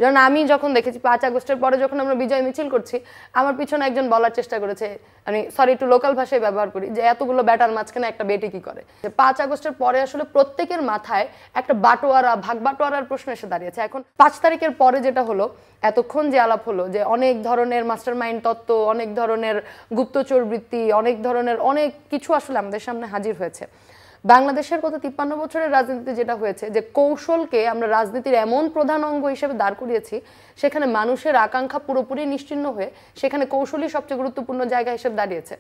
যেমন আমি যখন দেখেছি 5 আগস্টের পরে যখন আমরা বিজয় মিছিল করছি, আমার পিছনে একজন বলার চেষ্টা করেছে, আমি সরি একটু লোকাল ভাষায় ব্যবহার করি, যে এতগুলো ব্যাটার মাঝখানে একটা বেটি কি করে। 5 আগস্টের পরে আসলে প্রত্যেকের মাথায় একটা বাটোয়ারা, ভাগ বাটোয়ারার প্রশ্ন এসে দাঁড়িয়েছে। এখন 5 তারিখের পরে যেটা হলো, এতক্ষণ যে আলাপ হলো যে অনেক ধরনের মাস্টার মাইন্ড তত্ত্ব, অনেক ধরনের গুপ্তচর বৃত্তি, অনেক ধরনের অনেক কিছু আসলে আমাদের সামনে হাজির হয়েছে। বাংলাদেশের গত 53 বছরের রাজনীতিতে যেটা হয়েছে, যে কৌশলকে আমরা রাজনীতির এমন প্রধান অঙ্গ হিসেবে দাঁড় করিয়েছি, সেখানে মানুষের আকাঙ্ক্ষা পুরোপুরি নিশ্চিহ্ন হয়ে সেখানে কৌশলই সবচেয়ে গুরুত্বপূর্ণ জায়গা হিসেবে দাঁড়িয়েছে।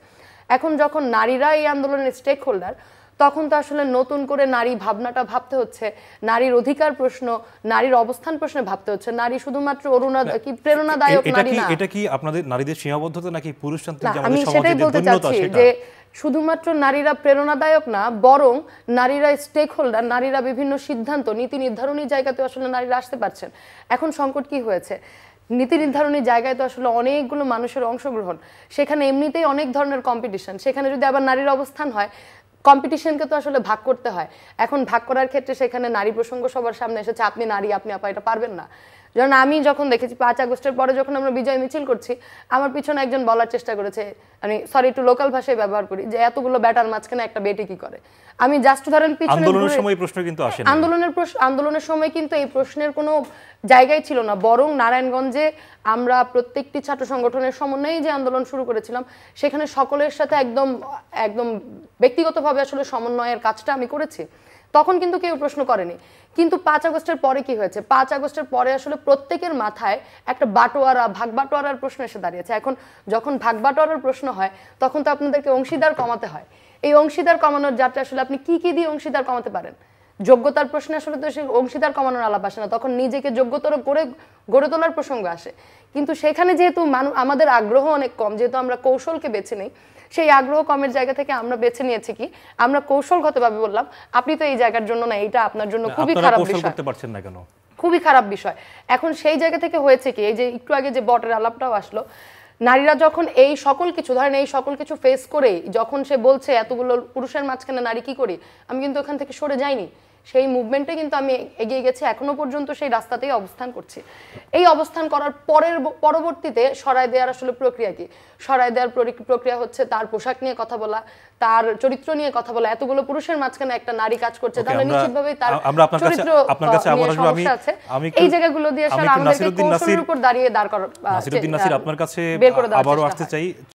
এখন যখন নারীরা এই আন্দোলনের স্টেক হোল্ডার, তখন তো আসলে নতুন করে নারী ভাবনাটা ভাবতে হচ্ছে, নারীর অধিকার প্রশ্ন, নারীর অবস্থান প্রশ্নে ভাবতে হচ্ছে। নারী শুধুমাত্র প্রেরণাদায়ক নারী না। এটা কি আপনাদের নারীদের সীমাবদ্ধতা নাকি পুরুষতান্ত্রিক যে আমি আমাদের সমাজের সেটাই বলতে দুর্বলতা চাচ্ছি সেটা? যে শুধুমাত্র নারীরা প্রেরণাদায়ক না, বরং নারীরা স্টেক হোল্ডার, নারীরা বিভিন্ন সিদ্ধান্ত নীতি নির্ধারণী জায়গাতে আসলে নারীরা আসতে পারছেন। এখন সংকট কি হয়েছে, নীতি নির্ধারণী জায়গায় তো আসলে অনেকগুলো মানুষের অংশগ্রহণ, সেখানে এমনিতেই অনেক ধরনের কম্পিটিশন, সেখানে যদি আবার নারীর অবস্থান হয়, কম্পিটিশনকে তো আসলে ভাগ করতে হয়। এখন ভাগ করার ক্ষেত্রে সেখানে নারী প্রসঙ্গ সবার সামনে এসেছে, আপনি নারী, আপনি আপা এটা পারবেন না। যেমন আমি যখন দেখেছি 5 আগস্টের পরে যখন আমরা বিজয় মিছিল করছি, আমার পিছনে একজন বলার চেষ্টা করেছে, আমি সরি একটু লোকাল ভাষায় ব্যবহার করি, যে এতগুলো ব্যাটার মাঝখানে একটা বেটি কি করে। আমি জাস্ট ধরেন পিছনে আন্দোলনের সময় প্রশ্ন কিন্তু আসে না, আন্দোলনের সময় কিন্তু এই প্রশ্নের কোনো জায়গায় ছিল না, বরং নারায়ণগঞ্জে আমরা প্রত্যেকটি ছাত্র সংগঠনের সমন্বয়ে যে আন্দোলন শুরু করেছিলাম, সেখানে সকলের সাথে একদম একদম ব্যক্তিগতভাবে আসলে সমন্বয়ের কাজটা আমি করেছি। তখন কিন্তু কেউ প্রশ্ন করেনি। কিন্তু 5 আগস্টের পরে কি হয়েছে, 5 আগস্টের পরে আসলে প্রত্যেকের মাথায় একটা বাটোয়ারা, ভাগ বাটোয়ারার প্রশ্ন এসে দাঁড়িয়েছে। এখন যখন ভাগ বাটোয়ারার প্রশ্ন হয়, তখন তো আপনাদেরকে অংশীদার কমাতে হয়। এই অংশীদার কমানোর যাত্রা আসলে আপনি কি কি দিয়ে অংশীদার কমাতে পারেন? যোগ্যতার প্রশ্নে আসলে তো সেই অংশীদার কমানোর আলাপ আসে না, তখন নিজেকে যোগ্যতর করে গড়ে তোলার প্রসঙ্গ আসে। কিন্তু সেখানে যেহেতু আমাদের আগ্রহ অনেক কম, যেহেতু আমরা কৌশলকে বেছে নিই, সেই আগ্রহ কমের জায়গা থেকে আমরা বেছে নিয়েছি কি, আমরা কৌশলগতভাবে বললাম আপনি তো এই জায়গার জন্য না, এটা আপনার জন্য খুবই খারাপ বিষয়, করতে পারছেন না কেন, খুবই খারাপ বিষয়। এখন সেই জায়গা থেকে হয়েছে কি, এই যে একটু আগে যে বটের আলাপটাও আসলো, নারীরা যখন এই সকল কিছু ধরেন, এই সকল কিছু ফেস করেই যখন সে বলছে এতগুলো পুরুষের মাঝখানে নারী কি করি, আমি কিন্তু ওখান থেকে সরে যাইনি, সেই মুভমেন্টে কিন্তু আমি এগিয়ে গেছি, এখনো পর্যন্ত সেই রাস্তাতেই অবস্থান করছি। এই অবস্থান করার পরবর্তীতে সরায় দেওয়ার আসলে প্রক্রিয়া কি, সরায় দেওয়ার প্রক্রিয়া হচ্ছে তার পোশাক নিয়ে কথা বলা, তার চরিত্র নিয়ে কথা বলা। এতগুলো পুরুষের মাঝখানে একটা নারী কাজ করছে, তাহলে নিশ্চিতভাবেই তার চরিত্র সমস্যা আছে। এই জায়গাগুলো দিয়ে আসলে আমাদেরকে কৌশলের উপর দাঁড়িয়ে দাঁড় করা, নাসিরউদ্দিন নাসির আপনার কাছে আবারও আসতে চাই।